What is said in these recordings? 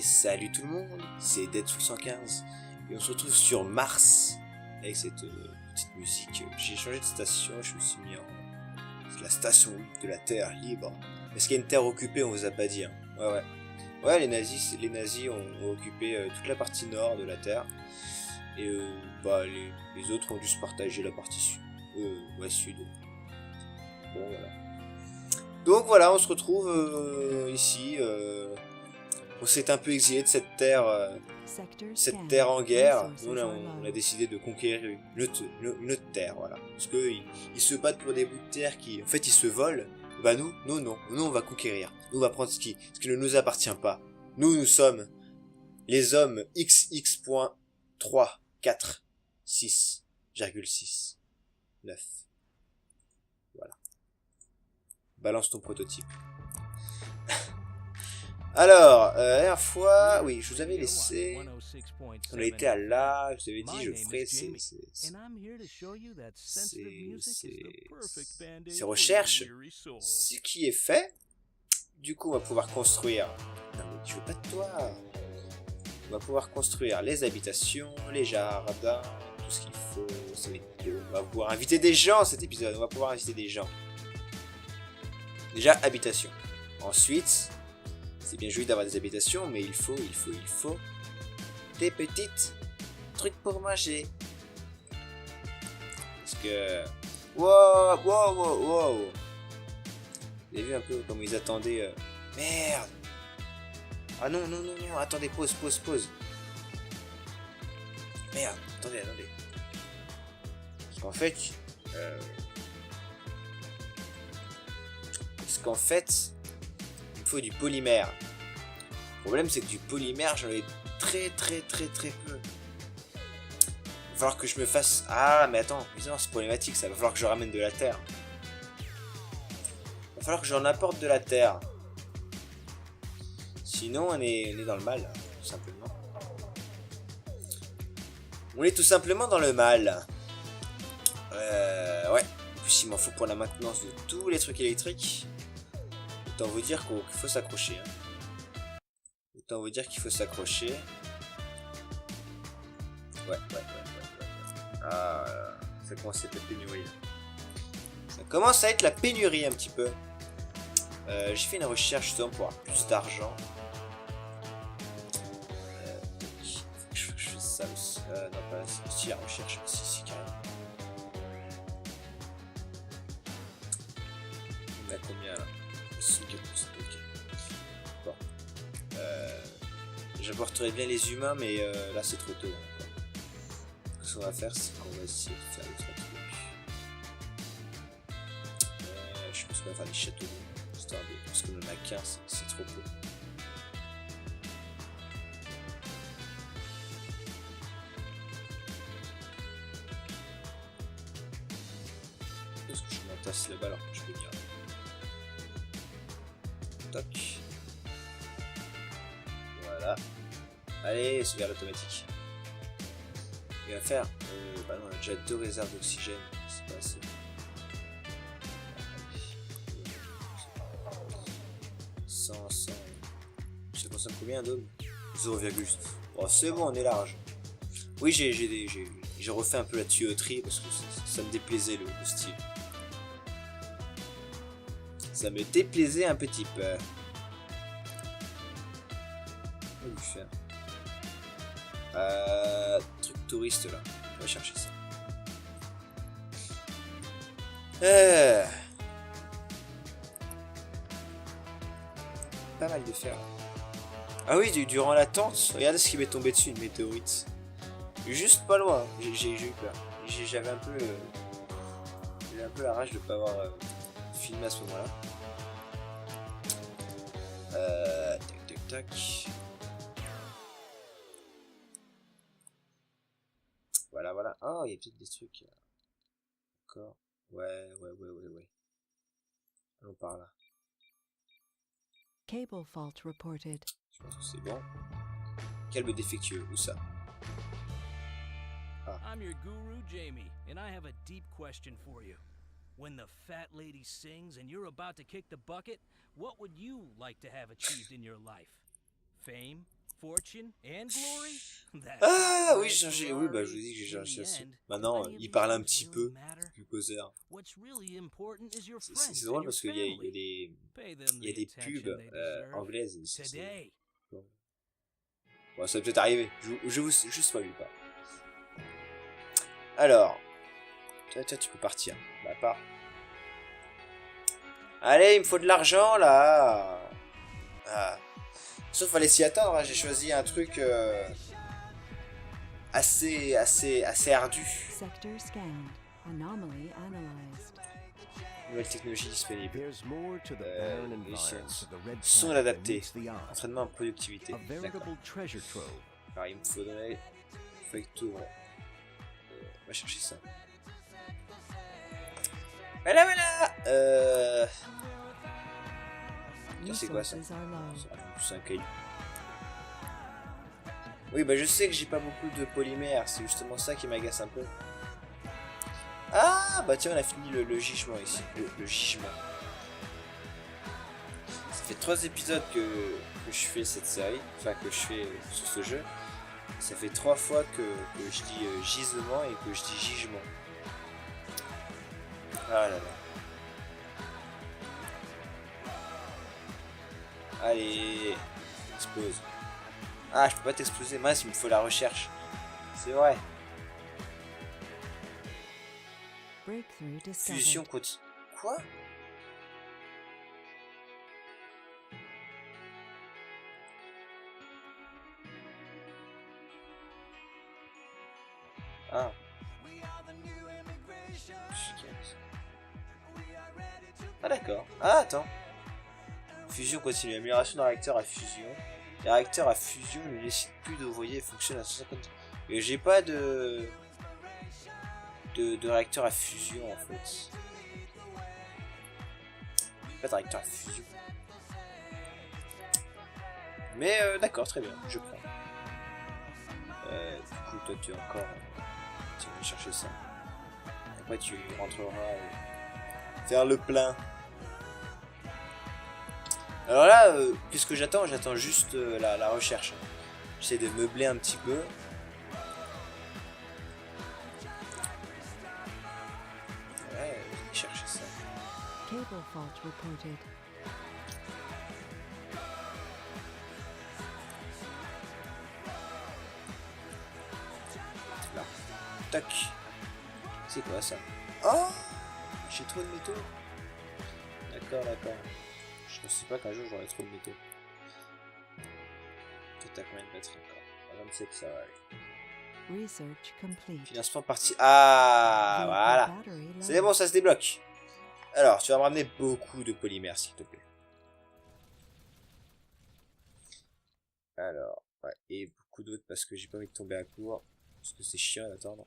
salut tout le monde, c'est Deadpool 115 et on se retrouve sur Mars avec cette petite musique. J'ai changé de station, je me suis mis en la station de la Terre libre. Est-ce qu'il y a une Terre occupée? On vous a pas dit. Hein. Ouais, les nazis ont occupé toute la partie nord de la Terre et les autres ont dû se partager la partie sud. Sud. Bon voilà. Donc voilà, on se retrouve ici. On s'est un peu exilé de cette terre en guerre. Nous, on a décidé de conquérir une autre terre, voilà. Parce que ils se battent pour des bouts de terre qui, en fait, ils se volent. Bah nous, on va conquérir. Nous, on va prendre ce qui ne nous appartient pas. Nous sommes les hommes XX.346,6 9. Voilà. Balance ton prototype. Alors, la dernière fois, oui, je vous avais laissé. On a été à là, je vous avais dit, je ferai ces recherches. Ce qui est fait. Du coup, on va pouvoir construire. Non, mais je veux pas de toi. On va pouvoir construire les habitations, les jardins, tout ce qu'il faut. On va pouvoir inviter des gens cet épisode. On va pouvoir inviter des gens. Déjà, habitation. Ensuite. C'est bien joli d'avoir des habitations, mais il faut des petites trucs pour manger. Parce que... Wow. Vous avez vu un peu comme ils attendaient... Merde. Ah non, attendez, pause. Merde, attendez. Parce qu'en fait... il faut du polymère. Le problème c'est que du polymère j'en ai très peu. Il va falloir que je me fasse... Ah mais attends, c'est problématique ça, va falloir que je ramène de la terre. Il va falloir que j'en apporte de la terre. Sinon on est dans le mal, tout simplement. On est tout simplement dans le mal. Ouais. En plus il m'en faut pour la maintenance de tous les trucs électriques. Autant vous dire qu'il faut s'accrocher. Ouais. Ah, ça commence à être la pénurie. Ça commence à être la pénurie un petit peu. J'ai fait une recherche justement pour avoir plus d'argent. Faut que je fasse ça aussi. Non, pas si la recherche. Si, carrément. On a combien là? Bon. J'apporterai bien les humains, mais là c'est trop tôt. Ce qu'on va faire, c'est qu'on va essayer de faire les 3 trucs. Je pense qu'on va faire des châteaux histoire de... parce qu'on en a qu'un, c'est trop peu. Est-ce que je m'entasse là-bas alors que je peux dire. Toc. Voilà. Allez, sauvegarde automatique. Il va faire. Non, on a déjà 2 réserves d'oxygène. C'est pas assez. 100. Ça consomme combien d'hommes? 0,8. Oh, c'est bon, on est large. Oui, j'ai refait un peu la tuyauterie parce que ça me déplaisait le style. Ça me déplaisait un petit peu. On va lui faire. Truc touriste là. On va chercher ça. Pas mal de fer. Ah oui, durant l'attente, regardez ce qui m'est tombé dessus, une météorite. Juste pas loin. J'ai eu peur. J'avais un peu la rage de pas avoir filmé à ce moment-là. Tac. Voilà. Oh, il y a peut-être des trucs. Encore. Ouais. Allons par là. Cable fault reported. Je pense que c'est bon. Câble défectueux, où ça? Ah. I'm your guru, Jamie, and I have a deep question for you. When the fat lady sings and you're about to kick the bucket, what would you like to have achieved in your life? Fame? fortune, and glory? That's Ah oui, right, j'ai changé. Oui, bah je vous dis que j'ai changé ça. Maintenant, il parle un petit peu du causeur. What's really important is your C'est friends drôle and your parce qu'il y a, il y a family. des, Pay them il y a the des pubs attention they deserve anglaises. today. Bon, ça peut être arrivé. Je vous spoil pas. Alors, toi, tu peux partir. Bah, pas. Allez, il me faut de l'argent là. Ah. Sauf fallait s'y attendre. Hein. J'ai choisi un truc assez ardu. Sector scanned. Anomaly analyzed. Nouvelle technologie disponible. There's more to the barren environs of the Red Son Planet than adapté. meets the eye. Entraînement en productivité. A D'accord. veritable treasure trove. Alors il me faudrait. Faut que tu ouvres. On va chercher ça. Voilà. C'est quoi ça? Resources are low. C'est un caillou. Oui, bah je sais que j'ai pas beaucoup de polymères. C'est justement ça qui m'agace un peu. Ah, bah tiens, on a fini le gisement ici. Le gisement. Ça fait 3 épisodes que je fais cette série. Enfin, que je fais sur ce jeu. Ça fait 3 fois que je dis gisement et que je dis gigement. Ah là là. Allez, explose. Ah, je peux pas t'exploser. Mince, il me faut la recherche. C'est vrai. Breakthrough discovered. Fusion continue. Quoi? Ah. Ah d'accord. Ah attends. Fusion continue. Amélioration d'un réacteur à fusion. Les réacteurs à fusion ne nécessitent plus d'ouvriers et fonctionnent à 150. Et j'ai pas de réacteur à fusion en fait. Pas de réacteur à fusion. Mais d'accord, très bien, je prends. Du coup, toi tu es encore. Tu vas chercher ça. Après tu rentreras faire le plein. Alors là, qu'est-ce que j'attends? J'attends juste la recherche. J'essaie de meubler un petit peu. Ouais, je vais chercher ça. Cable fault reported. Là. Tac. C'est quoi ça? Oh! J'ai trop de métaux. D'accord. Je pensais pas qu'un jour j'aurais trop de métaux. T'as combien de batteries encore? 27, ça va aller. Research complete. Financement parti. Ah, Vehicle voilà. battery low. C'est bon, ça se débloque. Alors, tu vas me ramener beaucoup de polymères, s'il te plaît. Alors, ouais, et beaucoup d'autres parce que j'ai pas envie de tomber à court. Parce que c'est chiant d'attendre.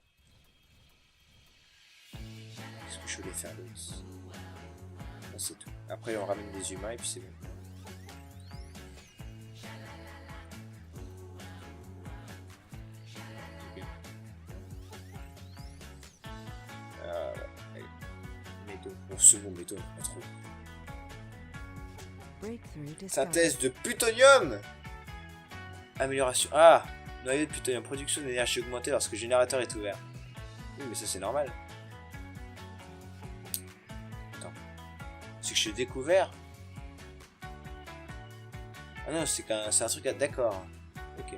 Qu'est-ce que je voulais faire d'autre? Non, c'est tout. Après, on ramène des humains et puis c'est bon. Ok. Ah, ouais, allez. Métaux. Bon, second métaux, pas trop. Breakthrough discovered. Synthèse de plutonium. Amélioration. Ah, noyau de plutonium. Production d'énergie augmentée lorsque le générateur est ouvert. Oui, mais ça c'est normal. Attends. C'est que je l'ai découvert. Ah non, c'est un truc à... D'accord. Ok.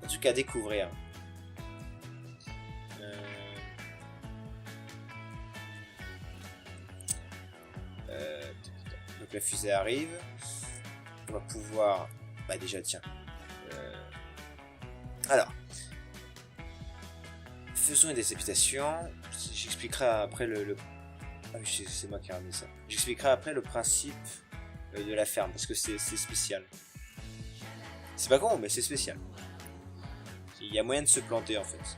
Un truc à découvrir. Donc la fusée arrive. On va pouvoir... Bah déjà, tiens. Alors. Faisons des habitations. J'expliquerai après le... Ah oui, c'est moi qui ai ramené ça. J'expliquerai après le principe de la ferme, parce que c'est spécial. C'est pas con, mais c'est spécial. Il y a moyen de se planter, en fait.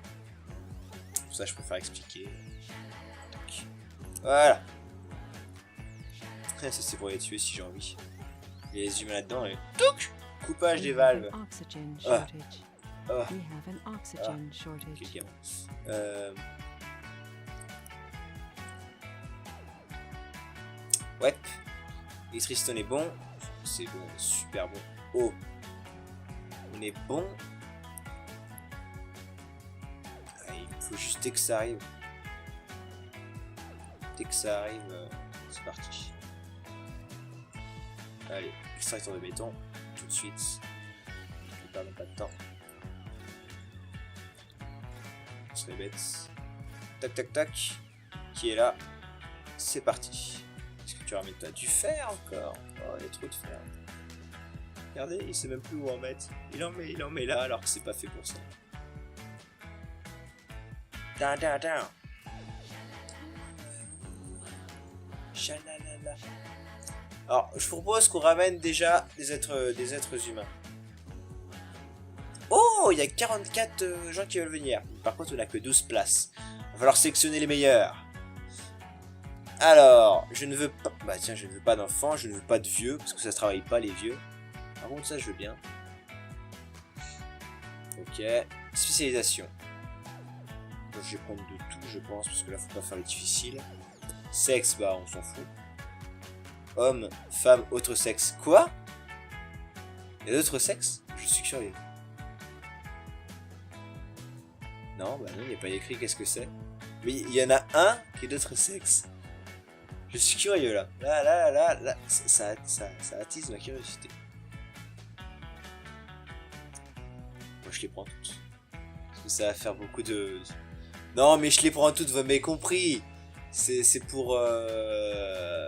Pour ça, je préfère expliquer. Voilà. Ça, c'est pour les tuer si j'ai envie. Il y a les humains là-dedans, et... Touc! Coupage des valves. Oxygen Ah. shortage. Ah. We have an oxygen shortage. Quel gamin. Ouais. Electricity est bon. C'est bon, super bon. Oh. On est bon. Ah, il faut juste dès que ça arrive. Dès que ça arrive, c'est parti. Allez, extracteur de béton, tout de suite. Ne perdons pas de temps. On serait bête. Tac tac tac. Qui est là? C'est parti. Est-ce que tu ramènes toi du fer encore? Oh, il y a trop de fer. Regardez, il sait même plus où en mettre. Il en met là alors que c'est pas fait pour ça. Da da da. Chalalala. Alors, je propose qu'on ramène déjà des êtres humains. Oh, il y a 44 gens qui veulent venir. Par contre, on n'a que 12 places. Il va falloir sélectionner les meilleurs. Alors, je ne veux pas... Bah tiens, je ne veux pas d'enfants, je ne veux pas de vieux, parce que ça se travaille pas, les vieux. Par contre, ça, je veux bien. Ok. Spécialisation. Donc, je vais prendre de tout, je pense, parce que là, faut pas faire les difficiles. Sexe, bah, on s'en fout. Homme, femme, autre sexe. Quoi? Il y a d'autres sexes? Je suis curieux. Non, bah non, il n'y a pas écrit qu'est-ce que c'est. Mais il y en a un qui est d'autre sexe. Je suis curieux là. Là, ça attise ma curiosité. Moi je les prends toutes. Parce que ça va faire beaucoup de... Non mais je les prends toutes, vous m'avez compris. C'est pour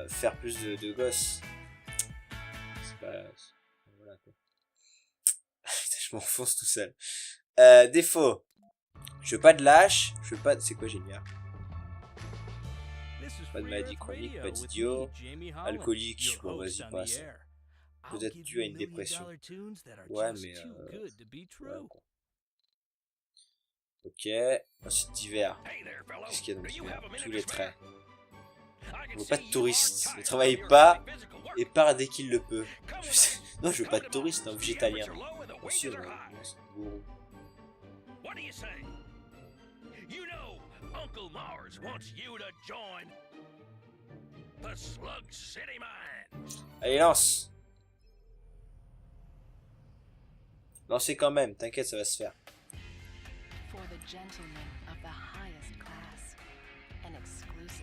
faire plus de gosses. C'est pas... Voilà quoi. Je m'enfonce tout seul. Défaut. Je veux pas de lâche. Je veux pas de... C'est quoi j'ai mis là? Pas de maladie chronique, pas d'idiot. Alcoolique, bon vas-y passe. Peut-être dû à une dépression. Ouais mais... Ouais, bon. Ok, ensuite d'hiver. Qu'est-ce qu'il y a dans l'hiver? Tous les traits. On veut pas de touristes. Ne travaille pas et part dès qu'il le peut. Non, je veux pas de touristes, un végétalien. Bien sûr, gourou. Uncle Mars wants you to join the Slug City Mine. Allez, lance. Lancez quand même, t'inquiète, ça va se faire.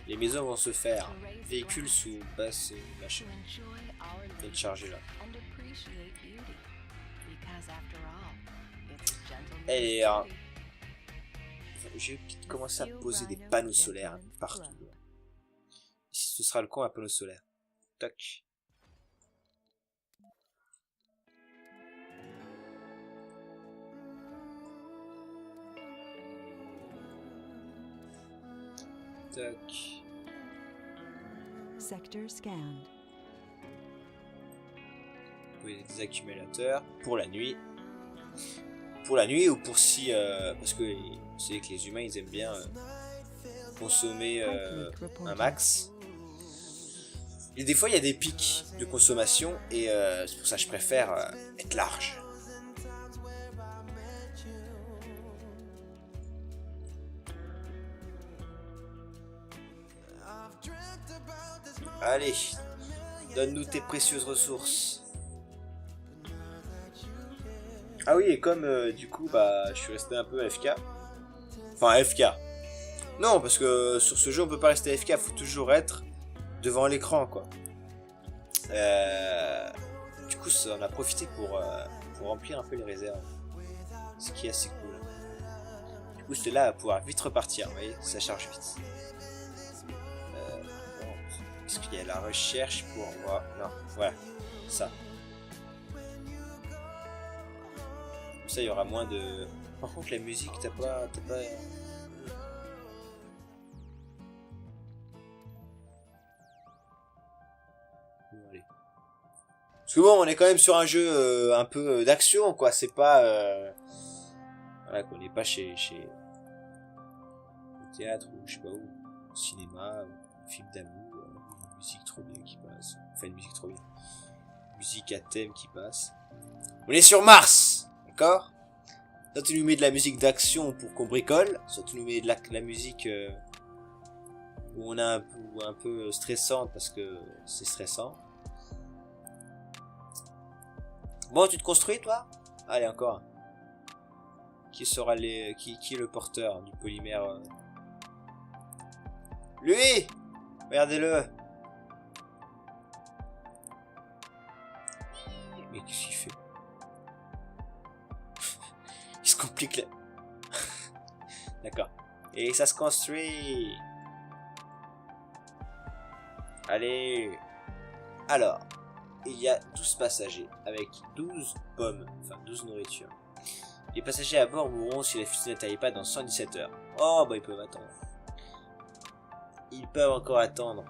Les maisons vont se faire. Véhicules sous basse machin. Et charger là. Et je vais commencer à poser des panneaux solaires partout. Ici, ce sera le coin à panneaux solaires. Tac. Tac. Sector scanned. Oui, des accumulateurs pour la nuit. Pour la nuit ou pour si... parce que vous savez que les humains, ils aiment bien consommer un max. Et des fois, il y a des pics de consommation et c'est pour ça que je préfère être large. Allez, donne-nous tes précieuses ressources. Ah oui, et comme du coup, bah, je suis resté un peu AFK. Enfin, AFK. Non, parce que sur ce jeu, on peut pas rester AFK, faut toujours être devant l'écran, quoi. Du coup, ça, on a profité pour remplir un peu les réserves. Ce qui est assez cool. Du coup, c'est là à pouvoir vite repartir, vous voyez, ça charge vite. Est-ce qu'il y a la recherche pour voir? Non, voilà, ça. Comme ça, il y aura moins de... Par contre, la musique, t'as pas... Bon, allez. Parce que bon, on est quand même sur un jeu un peu d'action, quoi. C'est pas... Voilà, qu'on n'est pas chez... le théâtre, ou je sais pas où. Cinéma, ou film d'amour. Musique trop bien qui passe. Enfin, une musique trop bien. Musique à thème qui passe. On est sur Mars! D'accord? Soit tu nous mets de la musique d'action pour qu'on bricole, soit tu nous mets de la musique où on a un peu stressante parce que c'est stressant. Bon, tu te construis toi? Allez, encore un. Qui sera qui est le porteur du polymère Lui! Regardez-le! Mais qu'est-ce qu'il fait? Il se complique là. D'accord. Et ça se construit! Allez! Alors, il y a 12 passagers avec 12 pommes, enfin 12 nourritures. Les passagers à bord mourront si la fusée n'atterrit pas dans 117 heures. Oh, bah ils peuvent attendre. Ils peuvent encore attendre.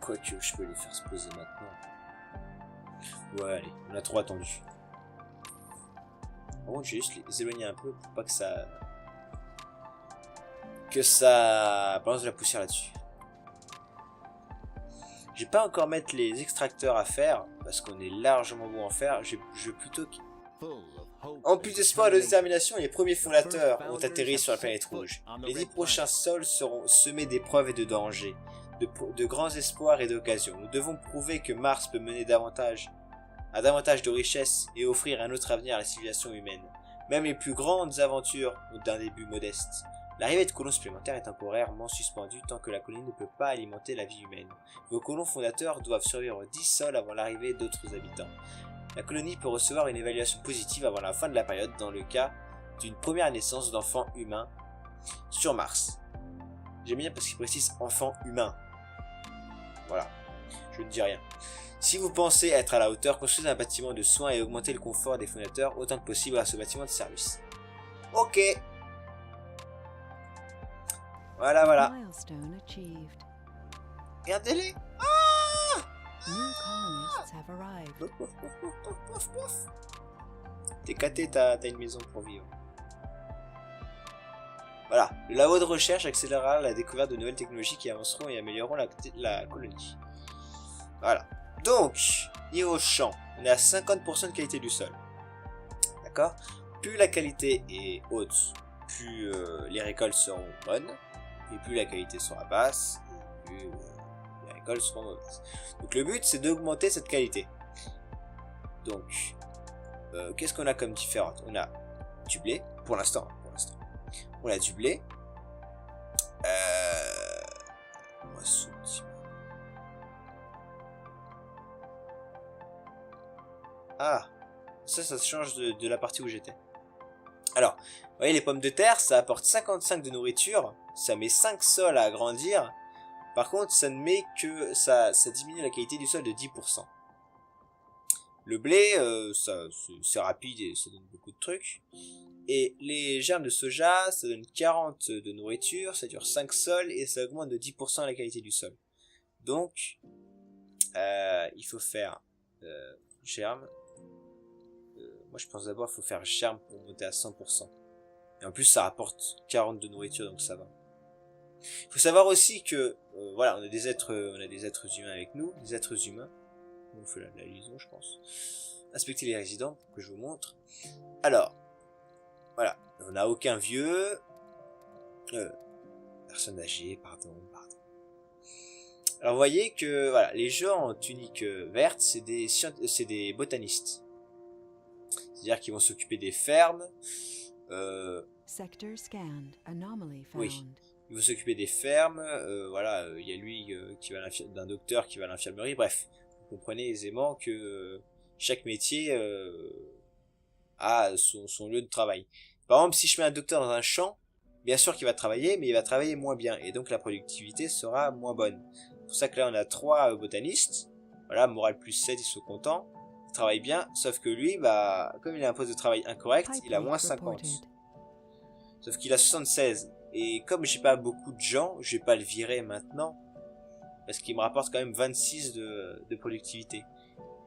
Quoique, je peux les faire se poser maintenant. Ouais, allez, on a trop attendu. Par contre, je vais juste les éloigner un peu pour pas que ça... balance de la poussière là-dessus. Je vais pas encore mettre les extracteurs à faire, parce qu'on est largement bon en faire. Je veux plutôt... En plus d'espoir et de détermination, les premiers fondateurs ont atterri sur la planète rouge. Les 10 prochains sols seront semés d'épreuves et de dangers, de grands espoirs et d'occasions. Nous devons prouver que Mars peut mener à davantage de richesses et offrir un autre avenir à la civilisation humaine. Même les plus grandes aventures ont un début modeste. L'arrivée de colons supplémentaires est temporairement suspendue tant que la colonie ne peut pas alimenter la vie humaine. Vos colons fondateurs doivent survivre 10 sols avant l'arrivée d'autres habitants. La colonie peut recevoir une évaluation positive avant la fin de la période dans le cas d'une première naissance d'enfants humains sur Mars. J'aime bien parce qu'il précise enfants humains. Voilà, je ne dis rien. Si vous pensez être à la hauteur, construisez un bâtiment de soins et augmentez le confort des fondateurs autant que possible grâce au bâtiment de service. Ok. Voilà. Milestone achieved. Regardez-les. New colonists have arrived. Pouf, pouf, pouf, pouf, pouf, pouf. T'es caté, t'as une maison pour vivre. Voilà, le labo de recherche accélérera la découverte de nouvelles technologies qui avanceront et amélioreront la colonie. Voilà. Donc, niveau champ, on est à 50% de qualité du sol. D'accord? Plus la qualité est haute, plus les récoltes seront bonnes, et plus la qualité sera basse, et plus les récoltes seront mauvaises. Donc le but, c'est d'augmenter cette qualité. Donc, qu'est-ce qu'on a comme différente? On a du blé, pour l'instant. On a du blé. Moisson, ah, ça change de la partie où j'étais. Alors, vous voyez, les pommes de terre, ça apporte 55 de nourriture, ça met 5 sols à agrandir. Par contre, ça ne met que ça diminue la qualité du sol de 10%. Le blé, c'est rapide et ça donne beaucoup de trucs. Et les germes de soja, ça donne 40 de nourriture, ça dure 5 sols et ça augmente de 10% la qualité du sol. Donc, il faut faire germe. Moi, je pense d'abord qu'il faut faire germe pour monter à 100%. Et en plus, ça rapporte 40 de nourriture, donc ça va. Il faut savoir aussi que, voilà, on a des êtres humains avec nous, des êtres humains. On fait la liaison, je pense. Inspectez les résidents pour que je vous montre. Alors, voilà, on n'a aucun vieux, personne âgée, pardon. Alors, vous voyez que, voilà, les gens en tunique verte, c'est des botanistes. C'est-à-dire qu'ils vont s'occuper des fermes. Sector scanned. Anomaly found. Oui. Ils vont s'occuper des fermes. Voilà, il y a lui qui va d'un docteur qui va à l'infirmerie. Bref, vous comprenez aisément que chaque métier a son lieu de travail. Par exemple, si je mets un docteur dans un champ, bien sûr qu'il va travailler, mais il va travailler moins bien. Et donc la productivité sera moins bonne. C'est pour ça que là, on a 3 botanistes. Voilà, morale plus 7, ils sont contents. Il travaille bien, sauf que lui, bah, comme il a un poste de travail incorrect, il a moins 50. Sauf qu'il a 76. Et comme j'ai pas beaucoup de gens, je vais pas le virer maintenant. Parce qu'il me rapporte quand même 26 de productivité.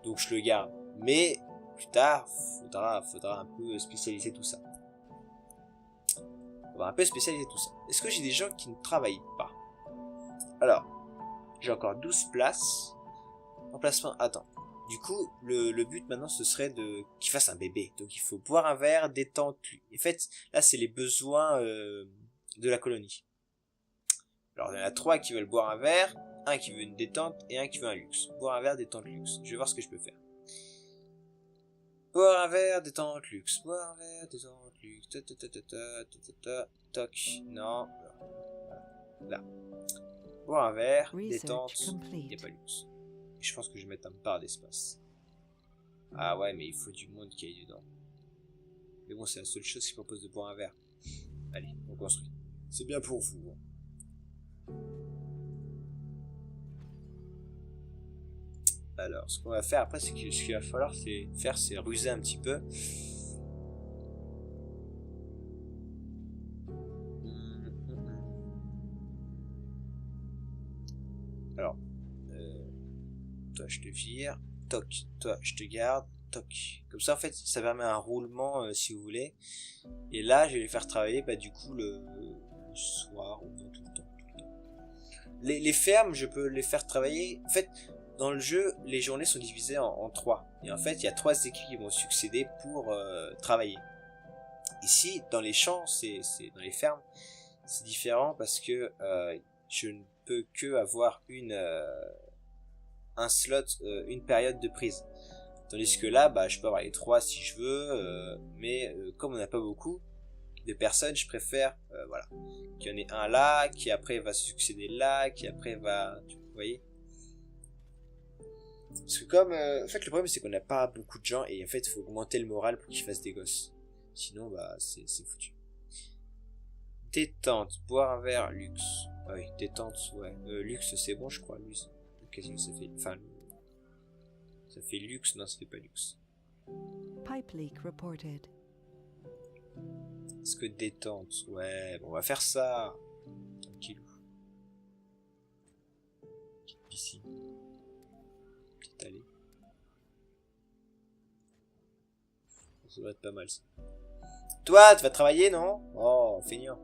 Donc je le garde. Mais, plus tard, faudra un peu spécialiser tout ça. Est-ce que j'ai des gens qui ne travaillent pas? Alors, j'ai encore 12 places. Emplacement, attends. Du coup, le but maintenant, ce serait qu'il fasse un bébé. Donc il faut boire un verre, détente lui. En fait, là, c'est les besoins de la colonie. Alors, il y en a 3 qui veulent boire un verre, un qui veut une détente et un qui veut un luxe. Boire un verre, détente, luxe. Je vais voir ce que je peux faire. Boire un verre, détente, luxe. Boire un verre, détente, luxe. Toc. Non. Là. Boire un verre, détente. Il n'y a pas luxe. Et je pense que je vais mettre un bar d'espace. Ah ouais, mais il faut du monde qui aille dedans. Mais bon, c'est la seule chose qui propose de boire un verre. Allez, on construit. C'est bien pour vous. Alors, ce qu'on va faire après, c'est que ce qu'il va falloir faire, c'est ruser un petit peu. Alors, toi je te vire, toc, toi je te garde, toc. Comme ça en fait, ça permet un roulement si vous voulez. Et là, je vais les faire travailler, du coup le soir ou non, tout le temps. Les fermes, je peux les faire travailler. En fait, dans le jeu, les journées sont divisées en 3. Et en fait, il y a 3 équipes qui vont succéder pour travailler. Ici, dans les champs, dans les fermes, c'est différent parce que je ne peux que avoir un slot, une période de prise. Tandis que là, je peux avoir les 3 si je veux, mais comme on n'a pas beaucoup de personnes, je préfère voilà, qu'il y en ait un là, qui après va succéder là, qui après va... Vous voyez ? Parce que comme... en fait, le problème, c'est qu'on n'a pas beaucoup de gens, et en fait, il faut augmenter le moral pour qu'ils fassent des gosses. Sinon, c'est foutu. Détente, boire un verre, luxe. Ah oui, détente, ouais. Luxe, c'est bon, je crois. Luxe. Quasiment, ça fait... Enfin, ça fait luxe, non, ça fait pas luxe. Pipe leak reported. Est-ce que détente, ouais, bon, on va faire ça. Tranquillou. Petite piscine. Petite allée. Ça doit être pas mal, ça. Toi, tu vas travailler, non? Oh, feignant.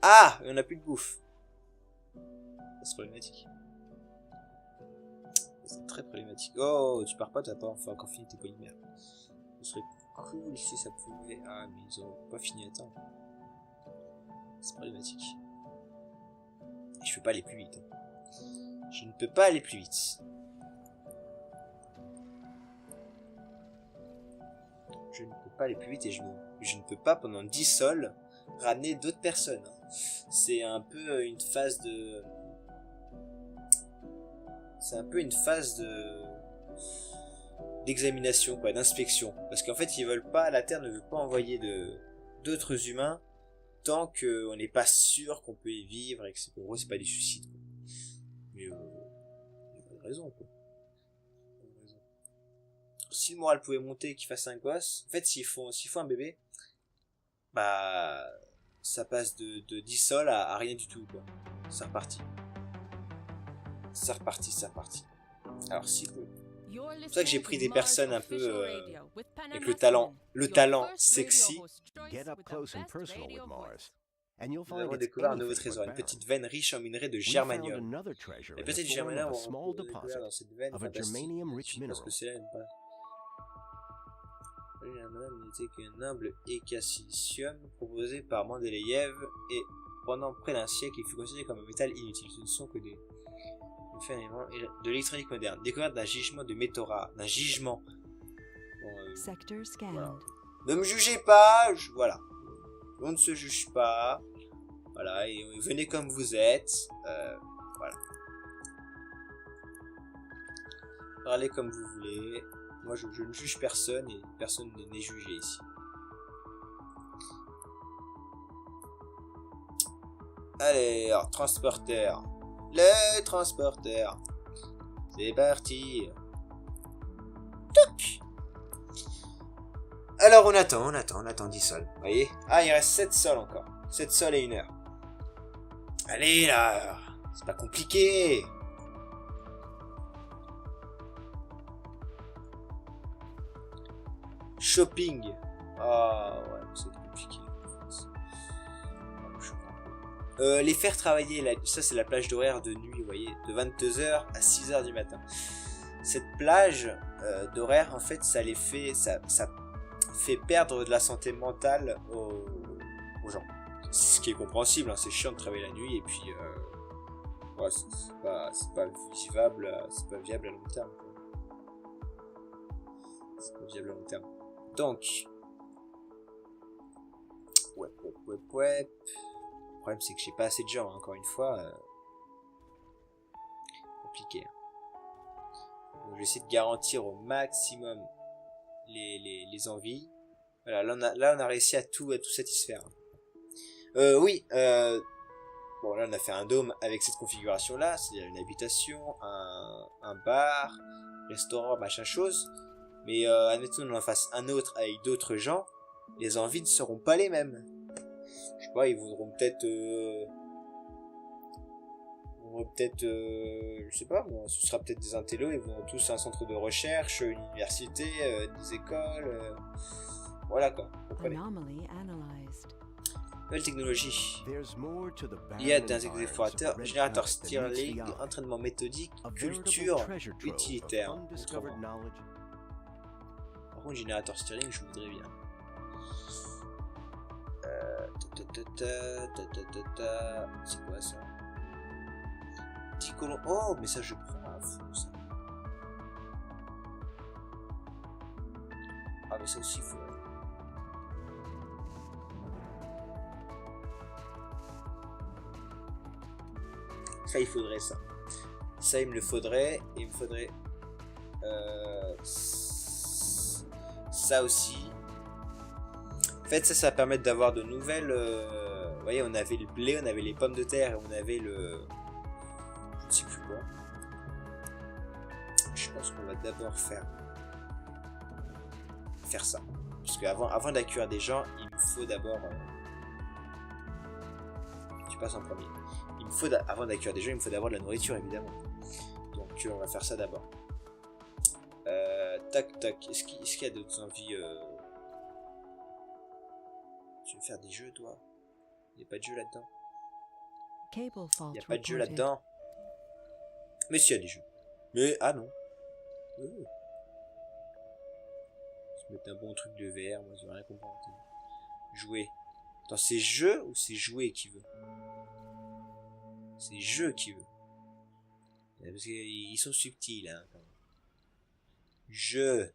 Ah, on n'a plus de bouffe. C'est problématique. C'est très problématique. Oh, tu pars pas, t'as pas encore fini tes polymères. Ce serait cool si ça pouvait... Ah, mais ils ont pas fini à temps. C'est problématique. Et je peux pas aller plus vite. Je ne peux pas aller plus vite. Je ne peux pas aller plus vite et je ne peux pas pendant 10 sols ramener d'autres personnes. C'est un peu une phase de... C'est un peu une phase d'examination, quoi, d'inspection. Parce qu'en fait, ils veulent pas, la Terre ne veut pas envoyer d'autres humains tant qu'on n'est pas sûr qu'on peut y vivre et que pour gros, c'est pas des suicides. Quoi. Mais il y a pas de raison, quoi. Si le moral pouvait monter et qu'il fasse un gosse, en fait, s'il faut un bébé, ça passe de 10 sols à rien du tout, quoi. C'est reparti. C'est reparti. Alors, si cool. C'est pour ça que j'ai pris des personnes un peu avec le talent sexy. Nous avons découvert un nouveau trésor, une petite veine riche en minerais de germanium. Les petites germanium ont découvert dans cette veine fantastique. Parce que c'est là une base. Le germanium n'était qu'un humble écasilicium proposé par Mendeleïev et pendant près d'un siècle, il fut considéré comme un métal inutile. Ce ne sont que de l'électronique moderne, découverte d'un gisement de métaux rares, d'un gisement. Sector scanned. Voilà. Ne me jugez pas, voilà. On ne se juge pas. Voilà, et venez comme vous êtes. Voilà. Parlez comme vous voulez. Moi, je ne juge personne et personne n'est jugé ici. Allez, alors, transporteur. Le transporteur. C'est parti. Toc. Alors on attend 10 sols. Vous voyez? Ah, il reste 7 sols encore. 7 sols et 1 heure. Allez là. C'est pas compliqué. Shopping. Ah ouais, c'est compliqué. Les faire travailler, ça c'est la plage d'horaire de nuit, vous voyez, de 22h à 6h du matin. Cette plage d'horaire, en fait, ça fait perdre de la santé mentale aux gens. Ce qui est compréhensible, hein, c'est chiant de travailler la nuit, et puis Ouais, c'est pas viable à long terme, quoi. C'est pas viable à long terme. Donc, ouais. Le problème, c'est que j'ai pas assez de gens, hein, encore une fois. Compliqué. Donc, je vais essayer de garantir au maximum les envies. Voilà, là on a réussi à tout satisfaire. Oui, bon, là on a fait un dôme avec cette configuration là, c'est-à-dire une habitation, un bar, restaurant, machin chose. Mais admettons on en fasse un autre avec d'autres gens, les envies ne seront pas les mêmes. Je sais pas, ils voudront peut-être je sais pas, bon, ce sera peut-être des intellos, ils vont tous à un centre de recherche, une université, des écoles, voilà quoi, vous comprenez. Anomaly analyzed. Nouvelle technologie. There's more to the Il y a barren des environs of the explorateurs, Red générateur Planet than meets the Stirling, eye. entraînement méthodique, A veritable culture, treasure trove of utilitaire. undiscovered knowledge. Par contre, générateur Stirling, je voudrais bien. C'est quoi ça? 10 colons. Oh, mais ça, je prends à fond, ça. Ah, mais ça aussi, il faut. Ça, il faudrait ça. Ça, il me le faudrait. Et il me faudrait. Ça aussi. En fait, ça va permettre d'avoir de nouvelles. Vous voyez, on avait le blé, on avait les pommes de terre et on avait le. Je ne sais plus quoi. Je pense qu'on va d'abord faire ça. Parce que avant d'accueillir des gens, il me faut d'abord. Tu passes en premier. Avant d'accueillir des gens, il me faut d'abord de la nourriture, évidemment. Donc on va faire ça d'abord. Tac. Est-ce qu'il y a d'autres envies Tu veux faire des jeux, toi? Il n'y a pas de jeu là-dedans. Cable fault Il n'y a pas de jeu reported. là-dedans. Mais s'il y a des jeux. Mais, ah non. Se mettre un bon truc de VR, moi je veux rien comprendre. Jouer. Attends, c'est jeu ou c'est jouer qui veut? C'est jeu qui veut. Parce qu'ils sont subtils, hein. Jeu.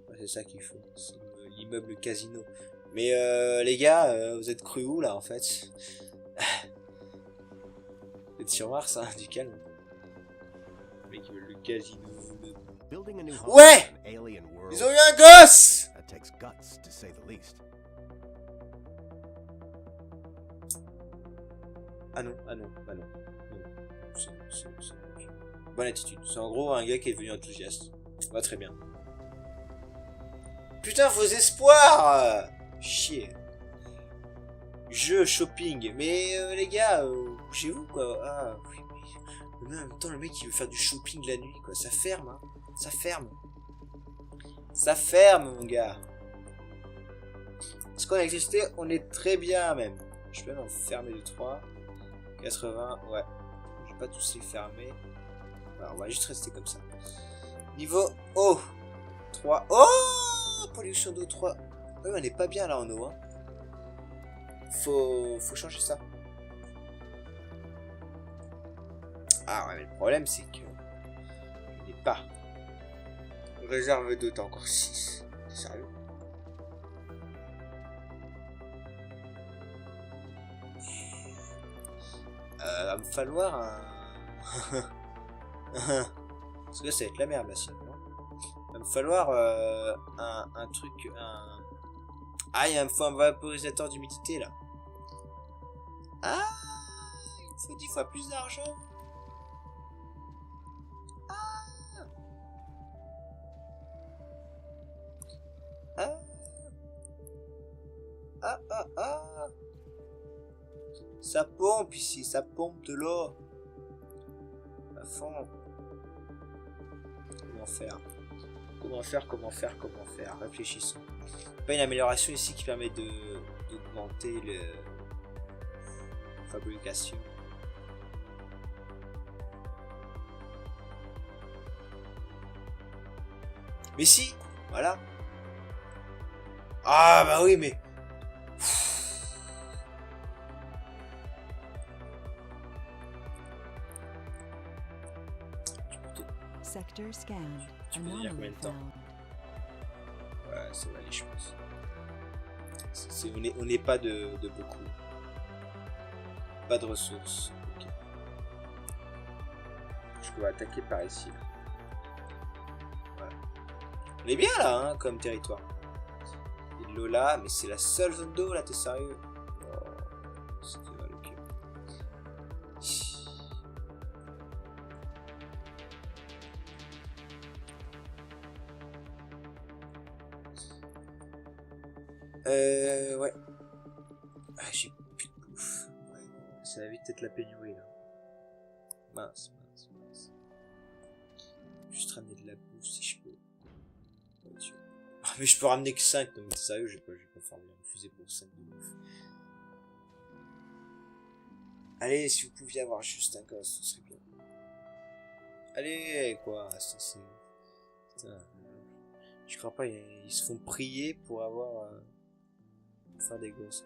Ouais, c'est ça qu'il faut. C'est l'immeuble casino. Mais les gars, vous êtes cru où là en fait? Vous êtes sur Mars, hein, du calme. Le mec, le casino. Building a new Ouais! home in an alien world. Ils ont eu un gosse! That takes guts, to say the least. Ah non. C'est bonne attitude. C'est en gros un gars qui est devenu enthousiaste. Va très bien. Putain, vos espoirs! Chier. Jeu, shopping. Mais les gars, bougez-vous quoi. Ah, oui. Mais en même temps, le mec il veut faire du shopping la nuit quoi. Ça ferme, hein. Ça ferme. Ça ferme, mon gars. Parce qu'on a existé, on est très bien même. Je peux même en fermer de 3. 80, ouais. Je vais pas tous les fermer. Alors, on va juste rester comme ça. Niveau eau. 3. Oh! Pollution d'eau 3. Ouais, on est pas bien là en eau. Hein. Faut changer ça. Ah ouais, mais le problème c'est que je n'ai pas. Réserve d'eau, t'as encore 6. T'es sérieux? Va me falloir un. Parce que ça va être la merde là sinon. Va me falloir un truc. Ah, il me faut un vaporisateur d'humidité là. Ah, il me faut 10 fois plus d'argent. Ah. Ça pompe ici, ça pompe de l'eau. À fond. Comment faire? Réfléchissons. Pas une amélioration ici qui permet d'augmenter la fabrication. Mais si, voilà. Ah bah oui, mais... Sector scanned. Tu peux dire combien Anomaly de temps? found. Ouais, ça va aller, je pense. On n'est pas de beaucoup. Pas de ressources. Ok. Je peux attaquer par ici. Là. Voilà. On est bien là, hein, comme territoire. Il y a de l'eau là, mais c'est la seule zone d'eau là, t'es sérieux? Oh, c'est le cul. Ouais. Ah, j'ai plus de bouffe. Ouais, ça va vite être la pénurie là. Mince. Juste ramener de la bouffe si je peux. Ouais, ah, mais je peux ramener que 5, donc t'es sérieux, je vais pas faire une fusée pour 5 de bouffe. Allez, si vous pouviez avoir juste un gosse, ce serait bien. Allez, quoi, c'est... Putain, je crois pas, ils se font prier pour avoir... faire des gosses.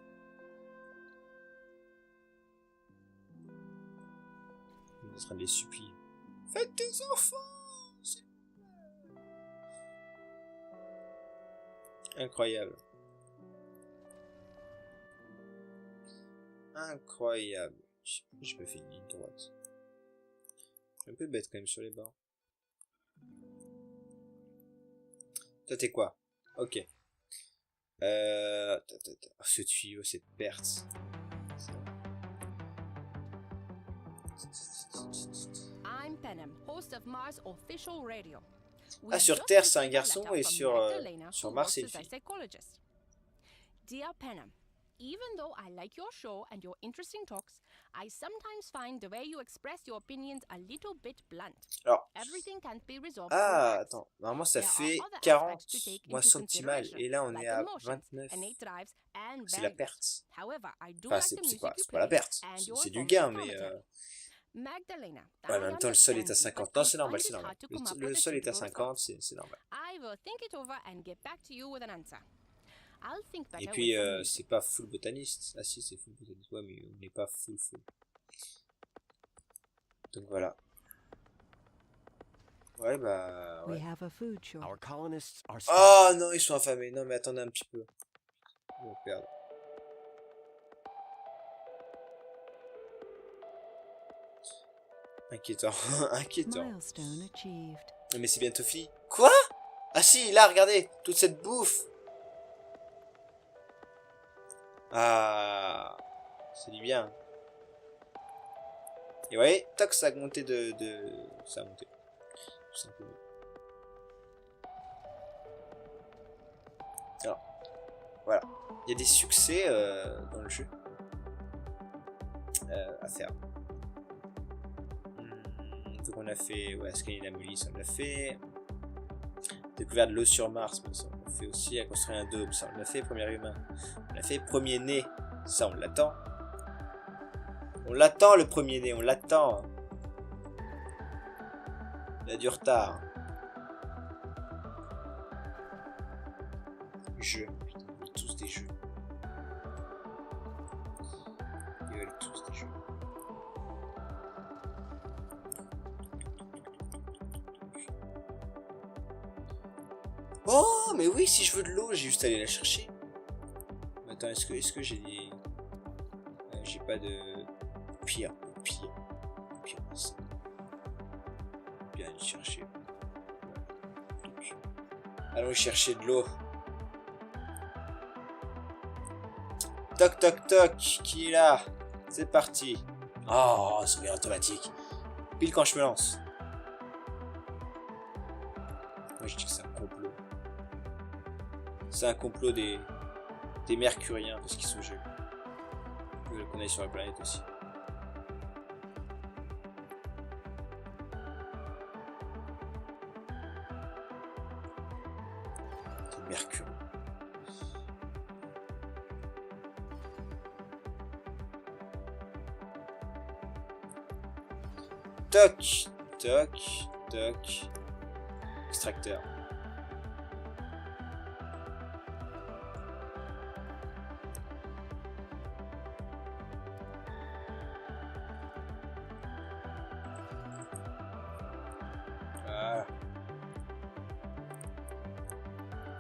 On est en train de les supplier. Faites des enfants! Incroyable. Incroyable. J'ai pas fait une ligne droite. Je suis un peu bête quand même sur les bords. Toi t'es quoi? Ok. Ce tuyau, cette perte. I'm Penem, host of Mars Official Radio. Ah, sur Terre, c'est un garçon et sur Mars, c'est une fille. Dear Penem, even though I like your show and your interesting talks, I sometimes find the way you express your opinions a little bit blunt. Alors, Everything can't be resolved. ah, attends, normalement ça fait 40 mois centimales et là on est à 29. C'est la perte. Enfin, c'est pas la perte, c'est du gain, mais Magdalena, ouais, en même temps le sol est à 50. Non, c'est normal, c'est normal. Le sol est à 50, c'est normal. I will think it over and get back to you with an answer. I'll think better Et puis with some music. c'est pas full botaniste. Ah si, c'est full botaniste. Ouais, mais on n'est pas full. Donc voilà. Ouais, bah We ouais. have a food short. Our colonists are Oh non, ils sont affamés. Non mais attendez un petit peu. Ils vont perdre. Inquiétant. Inquiétant. Milestone achieved. Mais c'est bientôt fini. Quoi? Ah si, là, regardez. Toute cette bouffe. Ah. C'est du bien. Et vous voyez, toc, ça a monté ça a monté. Tout simplement. Alors, voilà. Il y a des succès dans le jeu à faire. Donc on a fait, ouais, scanner la milice, on l'a fait. Découvert de l'eau sur Mars, ça on l'a fait aussi. À construire un dôme, ça on l'a fait. Premier humain, on l'a fait. Premier né, ça on l'attend. On l'attend le premier né, on l'attend. Il y a du retard. Jeux, putain, ils veulent tous des jeux. Ils veulent tous des jeux. Oh, mais oui, si je veux de l'eau, j'ai juste à aller la chercher. Mais attends, est-ce que j'ai des... j'ai pas de... Pire. Ça. Bien aller chercher. Allons chercher de l'eau. Toc toc toc, qui est là? C'est parti. Oh, sauvegarde automatique. Pile quand je me lance. Moi je dis que c'est un complot. C'est un complot des Mercuriens parce qu'ils sont jeunes. Ils veulent qu'on aille sur la planète aussi. C'est Mercure. Toc, toc, toc. Extracteur.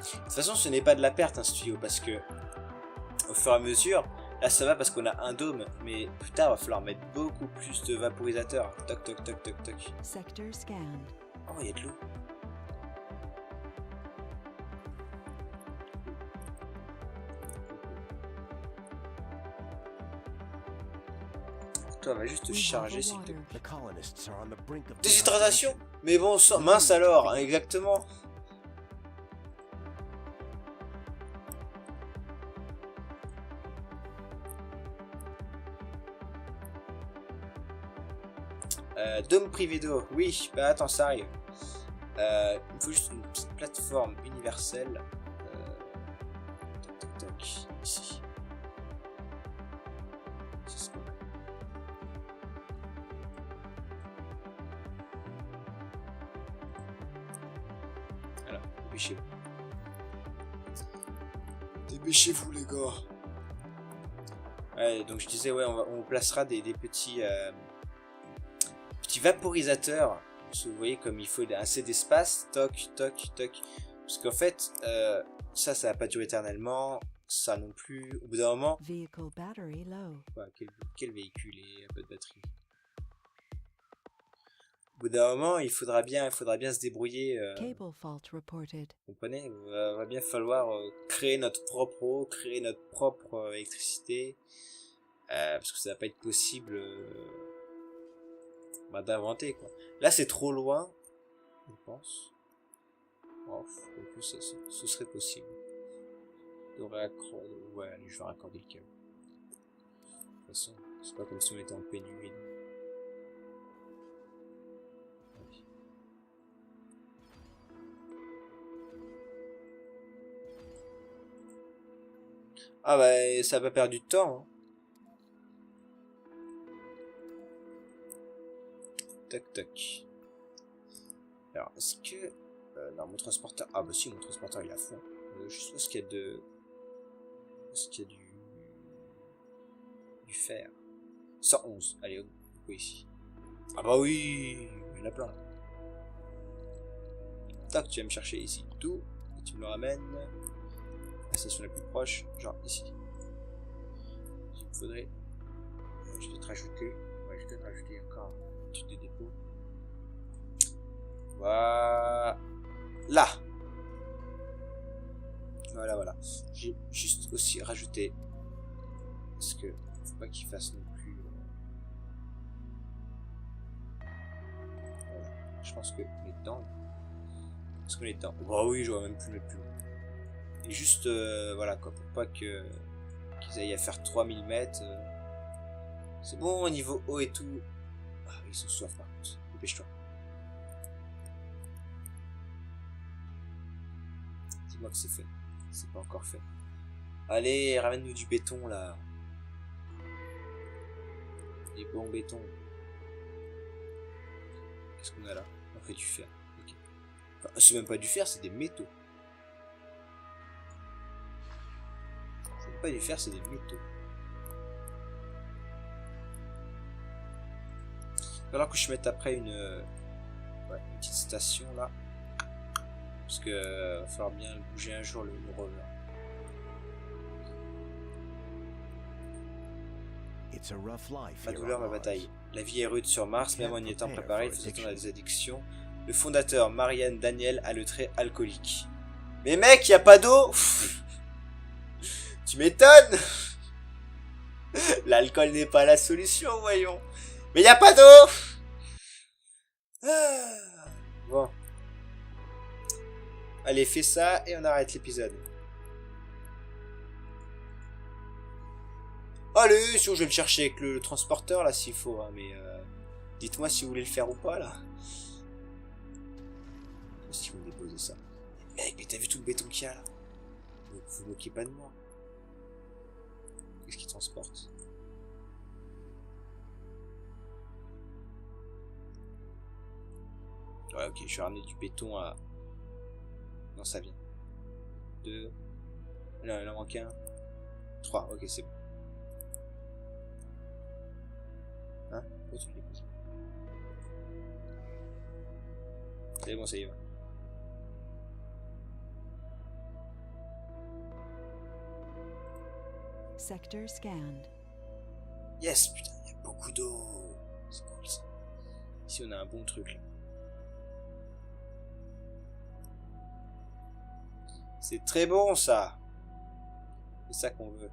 De toute façon, ce n'est pas de la perte un studio parce que au fur et à mesure, là ça va parce qu'on a un dôme, mais plus tard, il va falloir mettre beaucoup plus de vaporisateurs. Toc toc toc toc toc. Sector scanned. Oh, il y a de l'eau. Toi, va juste te We have charger a s'il te plaît. water. The colonists are on the brink of Déshydratation? Mais bon, mince alors, hein, exactement. Dôme privé d'eau, oui, bah attends, ça arrive. Il me faut juste une petite plateforme universelle. Toc toc toc, ici. C'est ce qu'on a. Alors, dépêchez-vous. Dépêchez-vous les gars. Ouais, donc je disais, ouais, on placera des petits vaporisateurs. Parce que vous voyez comme il faut assez d'espace. Toc, toc, toc. Parce qu'en fait, ça va pas durer éternellement. Ça non plus. Au bout d'un moment. Vehicle battery low. Quoi, quel véhicule et un peu de batterie. Au bout d'un moment, il faudra bien se débrouiller. Cable fault reported. Vous comprenez? Va bien falloir créer notre propre eau, créer notre propre électricité. Parce que ça va pas être possible d'inventer quoi. Là c'est trop loin, je pense. En plus ce serait possible. Ouais, allez, je vais raccorder le câble. De toute façon, c'est pas comme si on était en pénurie. Okay. Ah bah ça va pas perdre du temps. Hein. Tac tac. Alors est-ce que non, mon transporteur, ah bah si, mon transporteur il est à fond. Je suppose qu'il y a du fer. 111, allez hop, ici. Ah bah oui, il y en a plein. Tac, tu vas me chercher ici tout et tu me le ramènes à la station la plus proche, genre ici. Il me faudrait, je vais te rajouter, encore un truc de dépôt. Voilà. Voilà. J'ai juste aussi rajouté parce que faut pas qu'il fasse non plus. Voilà. Je pense que on est dedans. Est-ce qu'on est dedans? Bah oui, j'aurais même pu le mettre plus loin. Et juste voilà quoi, pour pas qu'ils aillent à faire 3000 mètres. C'est bon au niveau eau et tout. Ah, ils sont soif par contre. Dépêche-toi. Dis-moi que c'est fait. C'est pas encore fait. Allez, ramène-nous du béton là. Des bons bétons. Qu'est-ce qu'on a là? On fait du fer. Okay. Enfin, c'est même pas du fer, c'est des métaux. C'est pas du fer, c'est des métaux. Alors que je mette après une petite station là. Parce que va falloir bien bouger un jour le rover. Ma douleur, ma bataille. La vie est rude sur Mars, même en y étant préparé, il faut s'attendre à des addictions. Le fondateur, Marianne Daniel, a le trait alcoolique. Mais mec, y a pas d'eau. Tu m'étonnes. L'alcool n'est pas la solution, voyons. Mais y a pas d'eau. Bon. Allez, fais ça et on arrête l'épisode. Allez, sinon je vais le chercher avec le transporteur là s'il faut, hein, mais dites-moi si vous voulez le faire ou pas là. Si vous me déposez ça. Mec, mais t'as vu tout le béton qu'il y a là? Vous moquez pas de moi. Qu'est-ce qu'il transporte? Ouais, ok, je vais ramener du béton à... Non, ça vient. 2. Là, il en manque un. 3, ok, c'est bon. Hein? Pourquoi tu le déposes? C'est bon, ça y va. Sector scanned. Yes, putain, il y a beaucoup d'eau. C'est cool ça. Ici, on a un bon truc là. C'est très bon ça. C'est ça qu'on veut.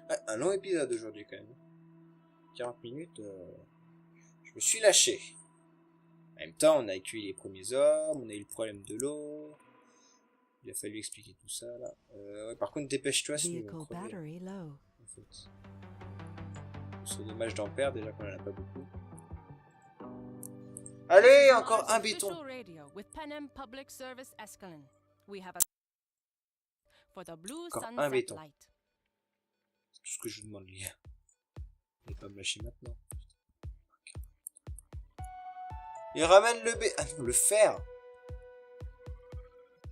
Ouais, un long épisode aujourd'hui quand même. 40 minutes, je me suis lâché. En même temps, on a accueilli les premiers hommes, on a eu le problème de l'eau. Il a fallu expliquer tout ça là. Ouais, par contre, dépêche-toi sinon ils vont Vehicle crever. battery low. En fait. C'est dommage d'en perdre déjà qu'on en a pas beaucoup. Allez, encore un béton. Official radio with Panem Public Service Escalon. We have a for the blue Encore un sunset béton. light. C'est tout ce que je vous demande, les gars. N'allez pas me lâcher maintenant. Il ramène le Ah non, le fer.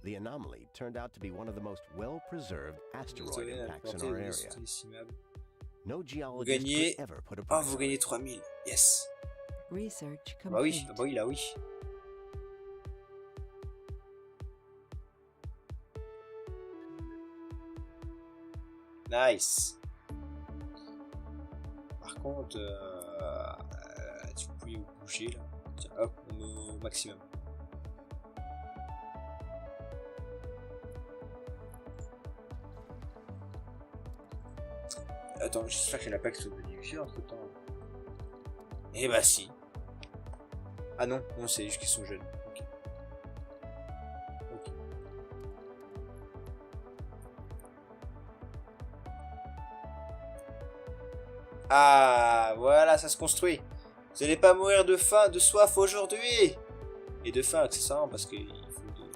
The anomaly turned out to be one of the most well-preserved asteroid Désolé, impacts in portée our de area. c'était estimable. No Vous geologist gagnez. could ever put a Oh, price vous on gagnez it. 3000. Yes. Research Ah bah oui, complete. ah bah oui, là oui. Nice. Par contre, tu pouvais bouger là. Tiens, hop, on met au maximum. Attends, j'espère qu'il n'y en a pas qui sont venus ici entre temps. Eh bah si. Ah non, non, c'est juste qu'ils sont jeunes. Ok. Ok. Ah, voilà, ça se construit. Vous n'allez pas mourir de faim, de soif aujourd'hui. Et de faim, accessoirement, parce qu'il faut de...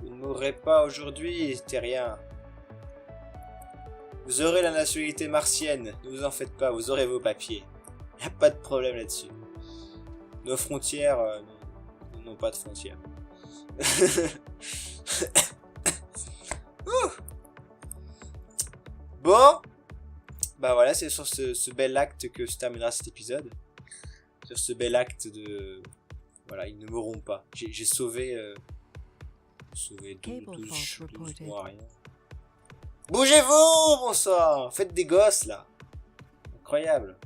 Vous ne mourrez pas aujourd'hui, terrien. Vous aurez la nationalité martienne, ne vous en faites pas, vous aurez vos papiers. Y a pas de problème là-dessus. Nos frontières n'ont pas de frontières. Bon, bah voilà, c'est sur ce bel acte que se terminera cet épisode. Sur ce bel acte de... Voilà, ils ne mourront pas. J'ai sauvé... sauvé 12 mois, rien. Bougez-vous, bon sang. Faites des gosses, là. Incroyable.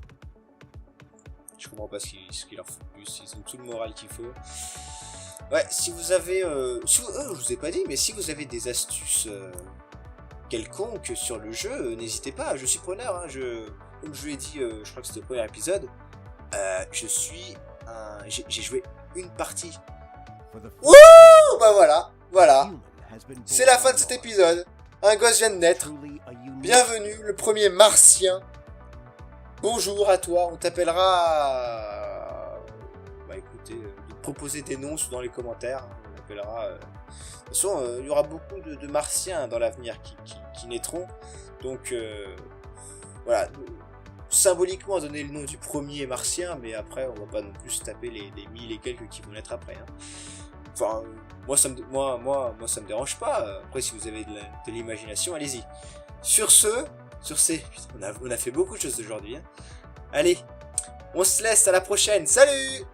Je comprends pas ce qu'il leur faut plus. Ils ont tout le moral qu'il faut. Ouais, si vous avez... je vous ai pas dit, mais si vous avez des astuces quelconques sur le jeu, n'hésitez pas. Je suis preneur. Hein, comme je vous l'ai dit, je crois que c'était le premier épisode. Je suis un... J'ai joué une partie. Wouh, bah voilà. Voilà. C'est la fin de cet épisode. Un gosse vient de naître. Bienvenue, le premier martien. Bonjour à toi, on t'appellera... Bah écoutez, de proposer des noms dans les commentaires. On appellera... De toute façon, il y aura beaucoup de martiens dans l'avenir qui naîtront. Donc, voilà. Symboliquement, donner le nom du premier martien, mais après, on va pas non plus se taper les 1000 et quelques qui vont naître après. Hein. Enfin... Moi ça me dérange pas. Après, si vous avez de l'imagination, allez-y. Sur ces, on a fait beaucoup de choses aujourd'hui. Hein. Allez, on se laisse, à la prochaine. Salut!